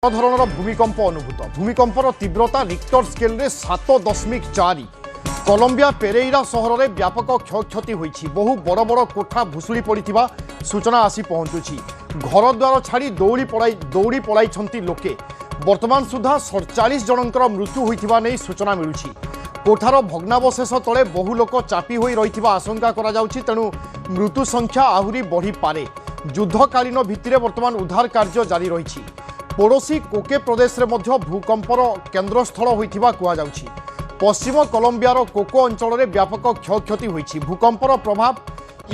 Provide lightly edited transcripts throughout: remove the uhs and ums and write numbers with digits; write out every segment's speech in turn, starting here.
ধরনের ভূমিকম্প অনুভূত ভূমিকম্পর তীব্রতা রিক্টর স্কেলে 7.4 কলম্বিয়া পেরেইরা সহরের ব্যাপক ক্ষয়ক্ষতি হয়েছে। বহু বড় বড় কোঠা ভুশুড়ি পড়া সূচনা আসি পৌঁছুছি। ঘরদ্বার ছাড়ি দৌড়ি পলাইছেন লোকে। বর্তমান সুদ্ধা 47 জনଙ୍କର মৃত্যু হইতিবা নেই সূচনা মিলুছি। কোঠার ভগ্নাবশেষ তলে বহু লোক চাপি হয়ে রহিথিবা আশঙ্কা করা যাଉଛି, তেণু মৃত্যু সংখ্যা আহুরি বড়ি পারে। যুদ্ধকালীন ভিত্তিরে বর্তমান উদ্ধার কার্য জারি রয়েছে। পড়োশী কোকে প্রদেশে ভূকম্পর কেন্দ্রস্থল হইথিবা কুয়াযাଉଛି। পশ্চিম কলম্বিয়ার কোকো অঞ্চলের ব্যাপক ক্ষয়ক্ষতি হয়েছে। ভূকম্পর প্রভাব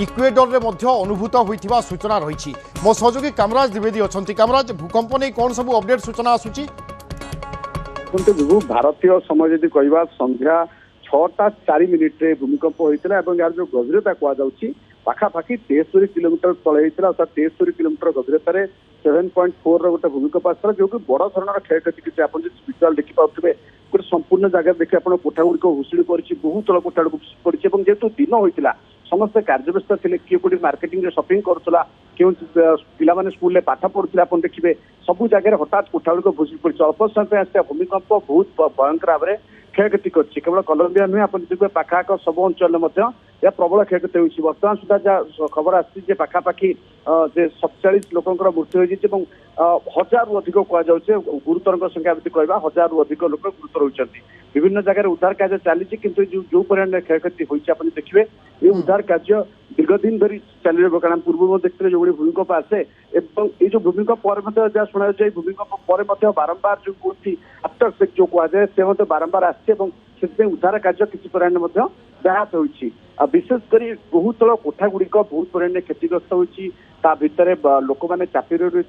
ইকুয়েডরে অনুভূত হইথিবা সূচনা রয়েছে। মো সহযোগী কামরাজ দ্বিবেদী অনেক। কামরাজ, ভূকম্প নেই কোন সব অপডেট সূচনা আসুচি? भारतीय समय जदि कह संध्या 6:04 भूमिकंप होता है। यार जो गभीरता कहुच्छी पाखापाखि 73 किलोमीटर तले होता, अर्थात 73 किलोमीटर गभीरतार 7.4 गोटे भूमिकंप आसाला, जो कि बड़ धरण क्षयक्षति किसी आप विजुआल देखिपे। गोटे संपूर्ण जगह देखिए आप कोठा गुड़िक भुशुड़ी पड़ी, बहुत तल कोठा गुड़ पड़ी। जेहेतु दिन होता समस्ते कार्यव्यस्त थे, किए कोटी मार्केटिंग शॉपिंग करूला, क्यों पिला स्कूल पाठ पढ़ुते आप देखिए। सबू जगह हठात कोठा गुड़िक भुशुड़ी पड़ी। अल्प समय आसा भूमिकंप बहुत भयंकर भाव में क्षयक्षति करछि। केवल कोलंबिया नुहे, आप देखिए पाखाक सब अंचल या प्रबल क्षयक्षति होती। बर्तमान सुधा जहाँ खबर आसी पाखापाखि 47 लोकंर मृत्यु हो, 1000 रु अधिक कहुच्छे। गुरुतर संख्या कह 1000 रु अधिक लोक गुरुतर होती। विभिन्न जगह उद्धार कार्य चली, किंतु जो परिमाण क्षयक्षति होती आप देखिए ये उद्धार कार्य दीर्घ दिन धरी चल रहा। कारण पूर्व देखते जो भूमिकंप आसे ये जो भूमिकंप पर जहाँ शुणा जाए, भूमिकंप पर बारंबार जो कहती आफ्टर सेक जो कहुए से बारंबार आसे, उद्धार कार्य किसी परिमाण व्याहत होती। विशेषकर बहुत तल कोठा गुड़िक बहुत परिमाण क्षतिग्रस्त होती। भितर लोक मैंने चापी रही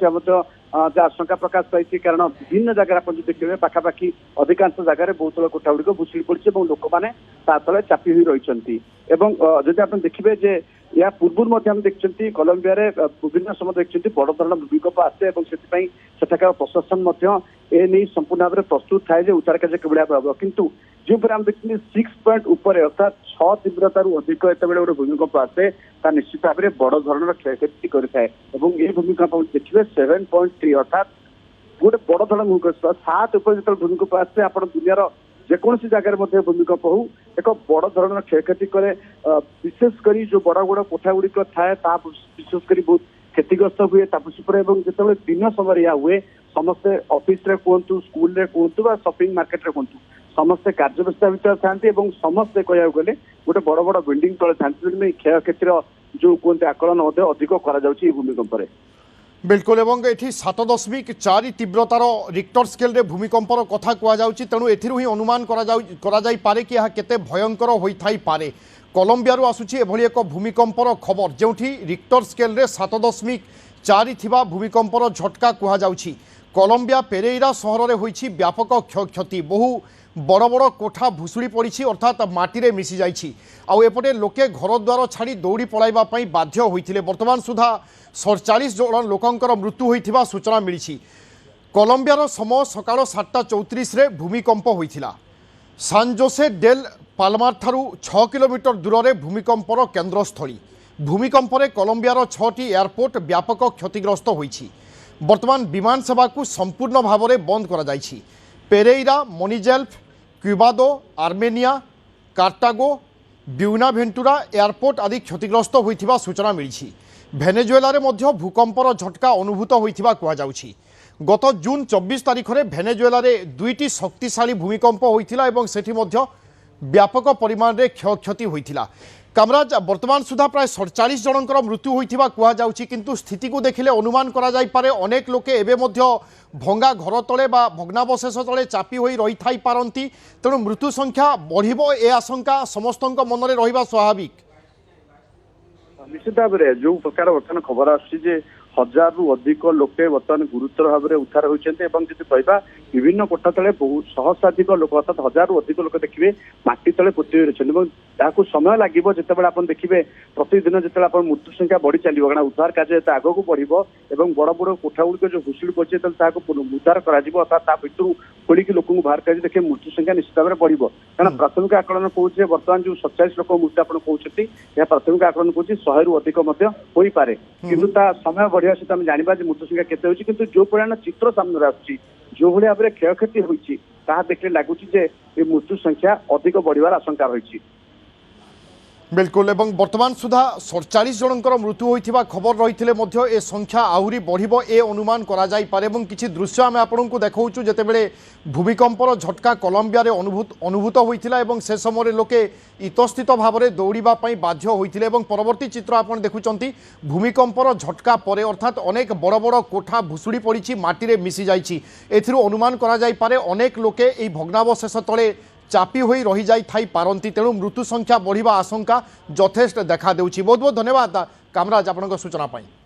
आशंका प्रकाश पाई। कारण विभिन्न जगह आप देखिए पाखापाखि अधिकांश जगह बहुत तल कोठा गुड़िक भुशुड़ी पड़ी, लोक मैंने तले चापी हुई रही। जदि आप देखिए या पूर्व देखते कोलंबिया विभिन्न समय देखते बड़ धरण भूमिकंप आसे, सेठाकार प्रशासन ए नहीं संपूर्ण भाव में प्रस्तुत थाए उद्धार कार्य किभली भाव हम। किंतु जो आम देखते 6 पॉइंट ऊपर अर्थात 6 तीव्रतार अधिक जिते गोटे भूमिकंप आसे निश्चित भाव में बड़ धरण क्षयक्षति करें। ये भूमिकंप देखिए 7.3 अर्थात गोटे बड़ धरण भूमिकंप 7 ऊपर जो भूमिकंप आसे आप दुनियार जेकोसी जगह भूमिकंप हो एक बड़ धरण क्षयक्षति करे। विशेषकर जो बड़ बड़ कोठा गुड़िक थाए विशेषकर बहुत क्षतिग्रस्त हुए। जो दिन समय यह हुए समस्ते ऑफिस रे कहतु, स्कूल रे कहतु, शॉपिंग मार्केट रे कहतु, समस्ते कार्यव्यस्त भितर था। समस्ते कह गले गोटे बड़ बड़ बिल्डिंग तले था, क्षयक्षतिर जो कहते आकलन अधिक भूमिकंप। बिल्कुल, एवं ये 7.4 तीव्रतार रिक्टर स्केल भूमिकंपर कथा कहुच्छी। तेणु एथिरु ही अनुमान करा जाई पारे कि यह केते भयंकर होई पारे। कोलंबिया आसुची एभली एक भूमिकंपर खबर जोठी रिक्टर स्केल 7.4 थिबा भूमिकंपर झटका कहुच्छी। कोलंबिया पेरेइरा सहर में होईची व्यापक क्षयक्षति। बहु बड़ बड़ कोठा भुशुड़ी पड़ी, अर्थात माटी मिसी जाइछि। आउ एपटे लोके घरद्वार छाड़ी दौड़ी पलाइबा पई बाध्य होइथिले। वर्तमान सुधा 47 जन लोकंकर मृत्यु होइथिबा सूचना मिली। कोलंबियार समय सकाळ 7:34 भूमिकंप होइथिला। सान जोसे डेल पाल्मार ठारू 6 किलोमीटर दूर में भूमिकंपर केन्द्रस्थली। भूमिकंपरे कोलंबियार 6टी एयरपोर्ट व्यापक क्षतिग्रस्त होइछि। वर्तमान विमान सेवा को संपूर्ण भाव में बंद करा जाइछि। पेरेइरा, मनिजेल्फ, क्यूबादो, आर्मेनिया, कार्टागो, ब्यूनाभेंटुरा एयरपोर्ट आदि क्षतिग्रस्त होइथिबा सूचना मिली। भेनेजुएलारे मध्य भूकंपर झटका अनुभूत होइथिबा कहुच्छी। गत जून 24 तारिख में भेनेजुएलारे 2टी शक्तिशाली भूमिकंप होइथिला एवं सेठी मध्य व्यापक परिमाण में क्षयक्षति होइथिला। कामराज, वर्तमान सुधा प्राय 47 जनकर मृत्यु होइथिबा कहुच्छी, किंतु स्थिति को देखिले अनुमान करा जाई पारे अनेक लोके एबे मध्य भंगा घर तले बा भग्नावशेष तले चापी होई रही थाई पारंती। तेणु मृत्यु संख्या बढ़िबो ए आशंका समस्तଙ୍କ मनरे रहिबा स्वाभाविक। निश्चित भाव में जो प्रकार बर्तमान खबर आसी 1000 रु अधिक लोके बर्तमान गुरुतर भाव में उद्धार होती। कह विभिन्न कोठा तले बहुत सहस्राधिक लोक अर्थात 1000 रु अधिक लोक देखिए माटी तले पोती रही। समय लगे जिते आप देखिए प्रतिदिन जिते मृत्यु संख्या बढ़ी चलो, कारण उद्धार कार्य आग को बढ़ो और बड़ बड़ कोठा गुड़िक जो भुशुड़ी पड़े उद्धार कर खोलिक लोक बाहर कर देखिए मृत्यु संख्या निश्चित भाव में बढ़ो। कारण प्राथमिक आकलन कहे बर्तमान जो 47 लोक मृत्यु आप कहते प्राथमिक आकलन कहे 100 रु अधिक हो पारे, किंतु समय बढ़ बढ़िया सहित आम जाना मृत्यु संख्या केते होची किंतु जो परिमाण चित्र सामने आसुची जो भाई भाव में क्षयक्षति होती ताहा देखले लगुच मृत्यु संख्या अधिक बढ़िवार आशंका रही। बिल्कुल एवं वर्तमान सुधा 47 जनकर मृत्यु होइथिबा खबर रही ए संख्या आहुरी बढ़िबो ए अनुमान करा जाई पारे। एवं किछि दृश्य आमे आपनकु देखाउछु जेतेबेले भूमिकंपर झटका कोलंबिया रे अनुभूत होइथिला एवं से समय लोके इतस्थित भाव में दौड़िबा पई बाध्य होइथिले एवं परवर्ती चित्र आपण देखुचंती भूमिकंपर झटका परे अर्थात अनेक बड़ बड़ कोठा भुसुड़ी पड़िछि माटी रे मिसी जाइछि। एथिरु अनुमान करा जाई पारे अनेक लोके एई भग्नावशेष तले चापी होई रही जाई थाई पारंती तेणु मृत्यु संख्या बढ़िबा आशंका यथेष्ट देखा देउछि। बहुत बहुत धन्यवाद कामराज आपनक सूचना पाई।